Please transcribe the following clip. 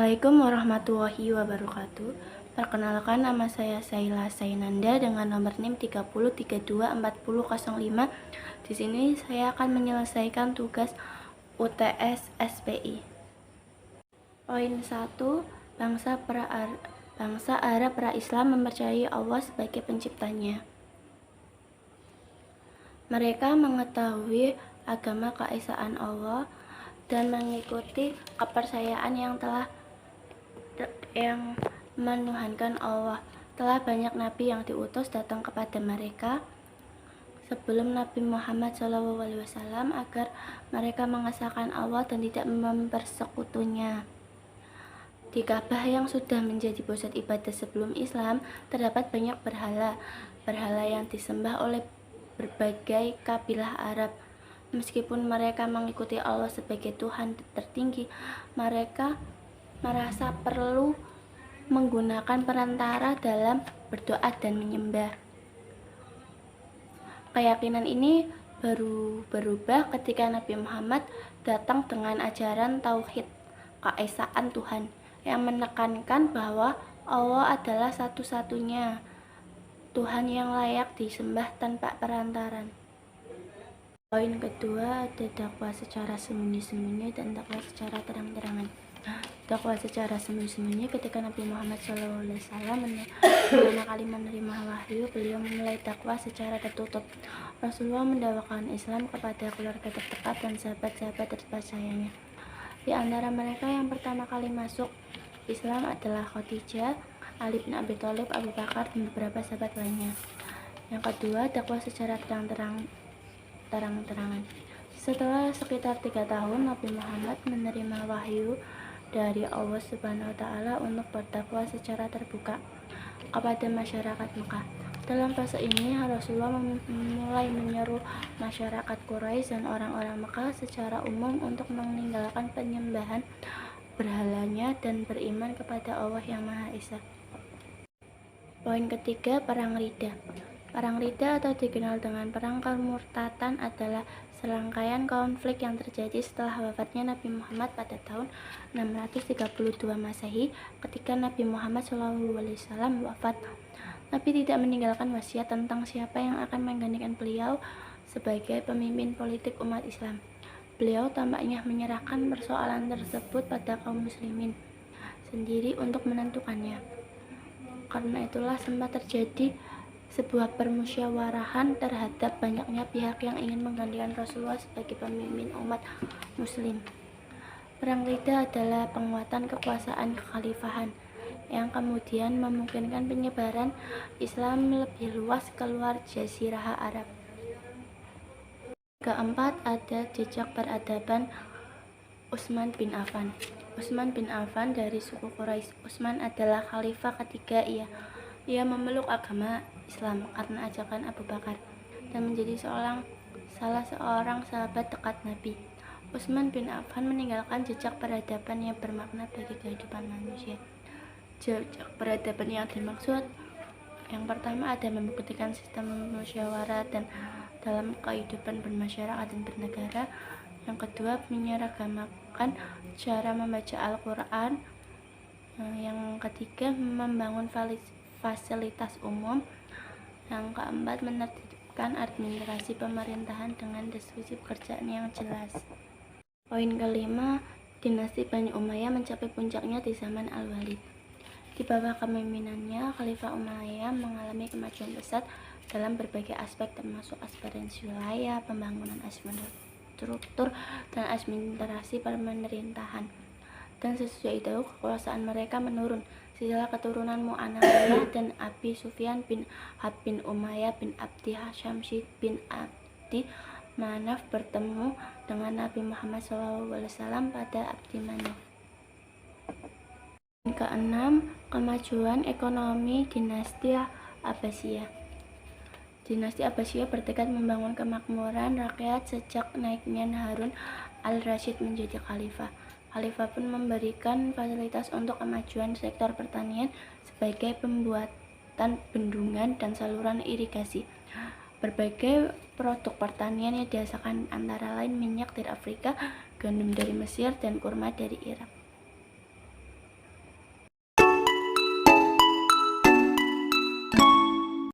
Assalamualaikum warahmatullahi wabarakatuh. Perkenalkan, nama saya Saila Sainanda dengan nomor NIM 30324005. Di sini saya akan menyelesaikan tugas UTS SPI. Poin 1. Bangsa Arab pra-Islam mempercayai Allah sebagai penciptanya. Mereka mengetahui agama keesaan Allah dan mengikuti kepercayaan yang menuhankan Allah. Telah banyak nabi yang diutus datang kepada mereka sebelum Nabi Muhammad SAW agar mereka mengesahkan Allah dan tidak mempersekutunya. Di Ka'bah yang sudah menjadi pusat ibadah sebelum Islam, terdapat banyak berhala yang disembah oleh berbagai kabilah Arab. Meskipun mereka mengikuti Allah sebagai Tuhan tertinggi, mereka merasa perlu menggunakan perantara dalam berdoa dan menyembah. Keyakinan ini baru berubah ketika Nabi Muhammad datang dengan ajaran tauhid, keesaan Tuhan, yang menekankan bahwa Allah adalah satu-satunya Tuhan yang layak disembah tanpa perantaran. Poin kedua, ada dakwah secara sembunyi-sembunyi dan dakwah secara terang-terangan. Dakwah secara sembunyi-sembunyi ketika Nabi Muhammad SAW pertama kali menerima wahyu, beliau memulai dakwah secara tertutup. Rasulullah mendakwakan Islam kepada keluarga terdekat dan sahabat-sahabat terpercayanya. Di antara mereka yang pertama kali masuk Islam adalah Khadijah, Ali bin Abi Thalib, Abu Bakar, dan beberapa sahabat lainnya. Yang kedua, dakwah secara terang-terangan. Setelah sekitar 3 tahun, Nabi Muhammad menerima wahyu dari Allah Subhanahu wa Ta'ala untuk berdakwah secara terbuka kepada masyarakat Mekah. Dalam fase ini, Rasulullah mulai menyeru masyarakat Quraisy dan orang-orang Mekah secara umum untuk meninggalkan penyembahan berhalanya dan beriman kepada Allah yang Maha Esa. Poin ketiga, Perang Ridha. Perang Ridha atau dikenal dengan Perang Kemurtatan adalah serangkaian konflik yang terjadi setelah wafatnya Nabi Muhammad pada tahun 632 Masehi. Ketika Nabi Muhammad SAW wafat, Nabi tidak meninggalkan wasiat tentang siapa yang akan menggantikan beliau sebagai pemimpin politik umat Islam. Beliau tampaknya menyerahkan persoalan tersebut pada kaum muslimin sendiri untuk menentukannya. Karena itulah sempat terjadi sebuah permusyawarahan terhadap banyaknya pihak yang ingin menggantikan Rasulullah sebagai pemimpin umat muslim. Perang Ridha adalah penguatan kekuasaan kekhalifahan yang kemudian memungkinkan penyebaran Islam lebih luas keluar Jazirah Arab. Keempat, ada jejak peradaban Utsman bin Affan. Utsman bin Affan dari suku Quraisy. Utsman adalah khalifah ketiga. Ia memeluk agama Islam karena ajakan Abu Bakar dan menjadi salah seorang sahabat dekat Nabi. Utsman bin Affan meninggalkan jejak peradaban yang bermakna bagi kehidupan manusia. Jejak peradaban yang dimaksud yang pertama ada membuktikan sistem musyawarah dan dalam kehidupan bermasyarakat dan bernegara. Yang kedua, menyeragamakan cara membaca Al-Quran. Yang ketiga, membangun fasilitas umum. Yang keempat, menertibkan administrasi pemerintahan dengan deskripsi pekerjaan yang jelas. Poin kelima, dinasti Bani Umayyah mencapai puncaknya di zaman Al-Walid. Di bawah kepemimpinannya, Khalifah Umayyah mengalami kemajuan pesat dalam berbagai aspek termasuk ekspansi wilayah, pembangunan infrastruktur, dan administrasi pemerintahan. Dan sesudah itu kekuasaan mereka menurun setelah keturunan Mu'awiyah dan Abi Sufyan bin Harb bin Umayyah bin Abdi Syamsi bin Abdi Manaf bertemu dengan Nabi Muhammad SAW pada Abdi Manaf. Keenam, kemajuan ekonomi dinasti Abbasiyah. Dinasti Abbasiyah bertekad membangun kemakmuran rakyat sejak naiknya Harun al-Rasyid menjadi khalifah. Khalifah pun memberikan fasilitas untuk kemajuan sektor pertanian sebagai pembuatan bendungan dan saluran irigasi. Berbagai produk pertanian yang dihasilkan antara lain minyak dari Afrika, gandum dari Mesir, dan kurma dari Irak.